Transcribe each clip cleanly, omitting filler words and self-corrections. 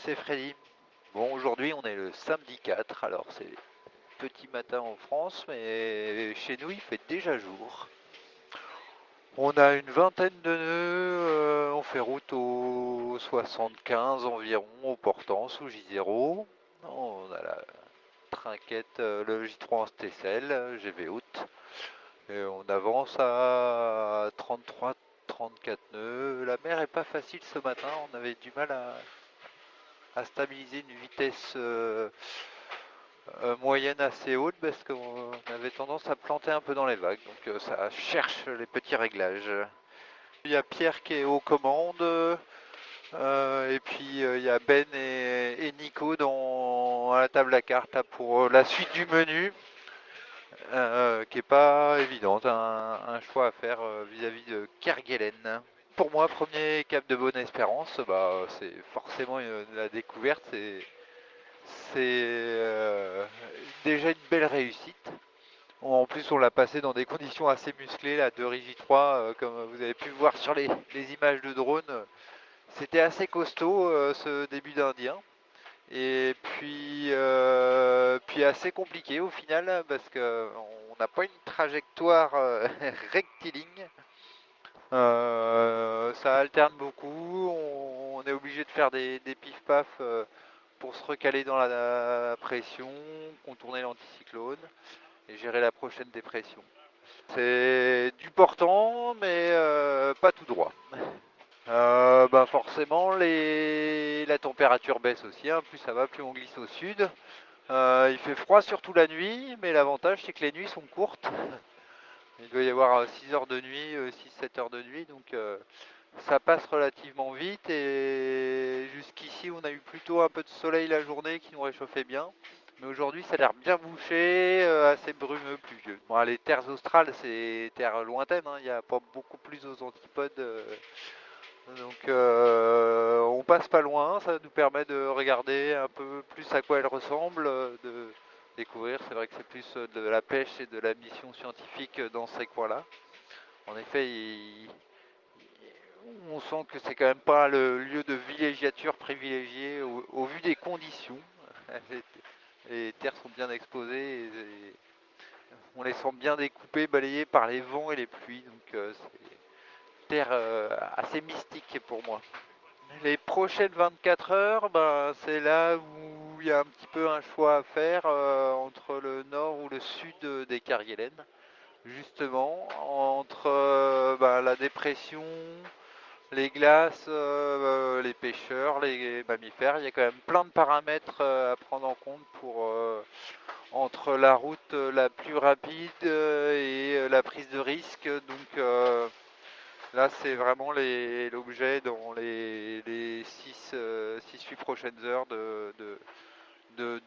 c'est Freddy. Bon, aujourd'hui on est le samedi 4, alors c'est petit matin en France, mais chez nous il fait déjà jour. On a une vingtaine de nœuds, on fait route au 75 environ, au portant sous J0. On a la trinquette, le J3 en STCL, GV haute. Et on avance à 33-34 nœuds. La mer est pas facile ce matin, on avait du mal à stabiliser une vitesse moyenne assez haute parce qu'on avait tendance à planter un peu dans les vagues. Donc ça cherche les petits réglages. Il y a Pierre qui est aux commandes. Et puis il y a Ben et Nico à la table à cartes là, pour la suite du menu. Qui est pas évidente, un choix à faire vis-à-vis de Kerguelen. Pour moi, premier cap de Bonne-Espérance, bah, c'est forcément la découverte, c'est déjà une belle réussite. En plus, on l'a passé dans des conditions assez musclées, la 2 Rigi 3, comme vous avez pu voir sur les images de drone. C'était assez costaud ce début d'Indien. Et puis assez compliqué au final, parce qu'on n'a pas une trajectoire rectiligne. Ça alterne beaucoup, on est obligé de faire des pif-paf pour se recaler dans la pression, contourner l'anticyclone et gérer la prochaine dépression. C'est du portant, mais pas tout droit. Ben forcément, la température baisse aussi, hein. Plus ça va, plus on glisse au sud. Il fait froid surtout la nuit, mais l'avantage c'est que les nuits sont courtes. Il doit y avoir 6 heures de nuit, 6-7 heures de nuit, donc ça passe relativement vite. Et jusqu'ici, on a eu plutôt un peu de soleil la journée qui nous réchauffait bien. Mais aujourd'hui, ça a l'air bien bouché, assez brumeux, pluvieux. Bon, les terres australes, c'est terres lointaines, hein. Il n'y a pas beaucoup plus aux antipodes. Donc on passe pas loin, ça nous permet de regarder un peu plus à quoi elle ressemble, de découvrir. C'est vrai que c'est plus de la pêche et de la mission scientifique dans ces coins-là. En effet, on sent que c'est quand même pas le lieu de villégiature privilégié au vu des conditions. Les terres sont bien exposées et on les sent bien découpées, balayées par les vents et les pluies. Donc c'est terre assez mystique pour moi. Les prochaines 24 heures, ben, c'est là où il y a un petit peu un choix à faire entre le nord ou le sud des Kerguelen. Justement, entre ben, la dépression, les glaces, les pêcheurs, les mammifères, il y a quand même plein de paramètres à prendre en compte pour entre la route la plus rapide et la prise de risque. Donc là, c'est vraiment l'objet dans les 6-8 prochaines heures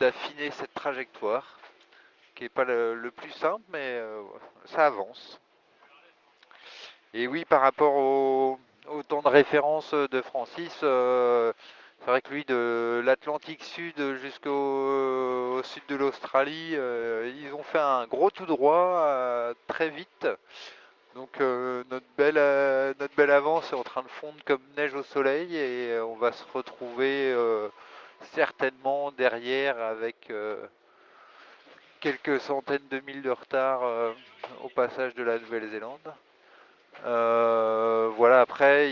d'affiner cette trajectoire, qui n'est pas le plus simple, mais ça avance. Et oui, par rapport au temps de référence de Francis, c'est vrai que lui, de l'Atlantique Sud jusqu'au sud de l'Australie, ils ont fait un gros tout droit très vite. Donc notre belle avance est en train de fondre comme neige au soleil et on va se retrouver certainement derrière avec quelques centaines de milles de retard au passage de la Nouvelle-Zélande. Voilà, après,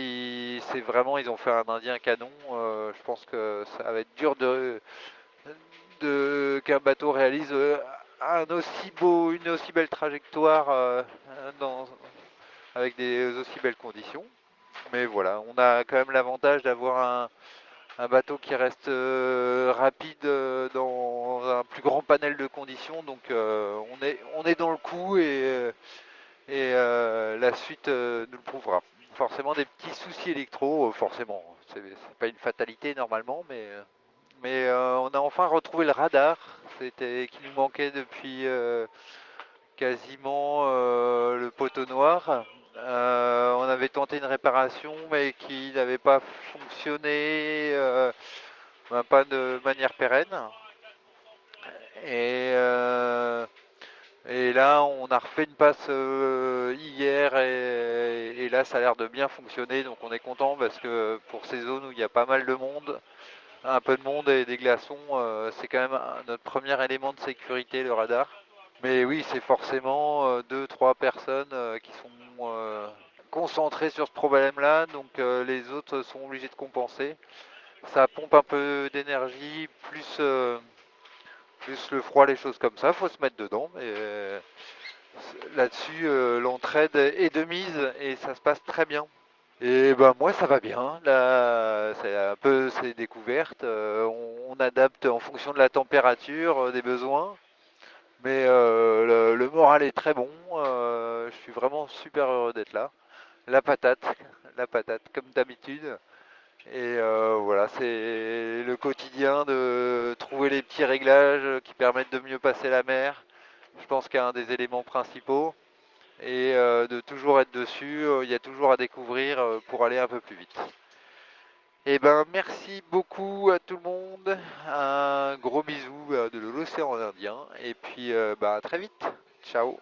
c'est vraiment, ils ont fait un Indien canon. Je pense que ça va être dur qu'un bateau réalise une aussi belle trajectoire avec des aussi belles conditions. Mais voilà, on a quand même l'avantage d'avoir un bateau qui reste rapide dans un plus grand panel de conditions. Donc on est dans le coup et la suite nous le prouvera. Forcément des petits soucis électro, forcément. C'est pas une fatalité normalement, mais on a enfin retrouvé le radar. C'était qui nous manquait depuis quasiment le poteau noir. On avait tenté une réparation, mais qui n'avait pas fonctionné, pas de manière pérenne. Et, euh, et là, on a refait une passe hier, et là, ça a l'air de bien fonctionner. Donc, on est content parce que pour ces zones où il y a pas mal de monde, un peu de monde et des glaçons, c'est quand même notre premier élément de sécurité, le radar. Mais oui, c'est forcément deux, trois personnes qui sont euh, concentrées sur ce problème-là, donc les autres sont obligés de compenser. Ça pompe un peu d'énergie, plus le froid, les choses comme ça, faut se mettre dedans. Mais là-dessus, l'entraide est de mise et ça se passe très bien. Et ben moi ça va bien, là c'est un peu ces découvertes, on adapte en fonction de la température, des besoins, mais le moral est très bon, je suis vraiment super heureux d'être là. La patate, la patate comme d'habitude, et voilà c'est le quotidien de trouver les petits réglages qui permettent de mieux passer la mer, je pense qu'il y a un des éléments principaux, et de toujours être dessus, il y a toujours à découvrir pour aller un peu plus vite. Eh ben, merci beaucoup à tout le monde. Un gros bisou de l'océan Indien. Et puis, bah, à très vite. Ciao.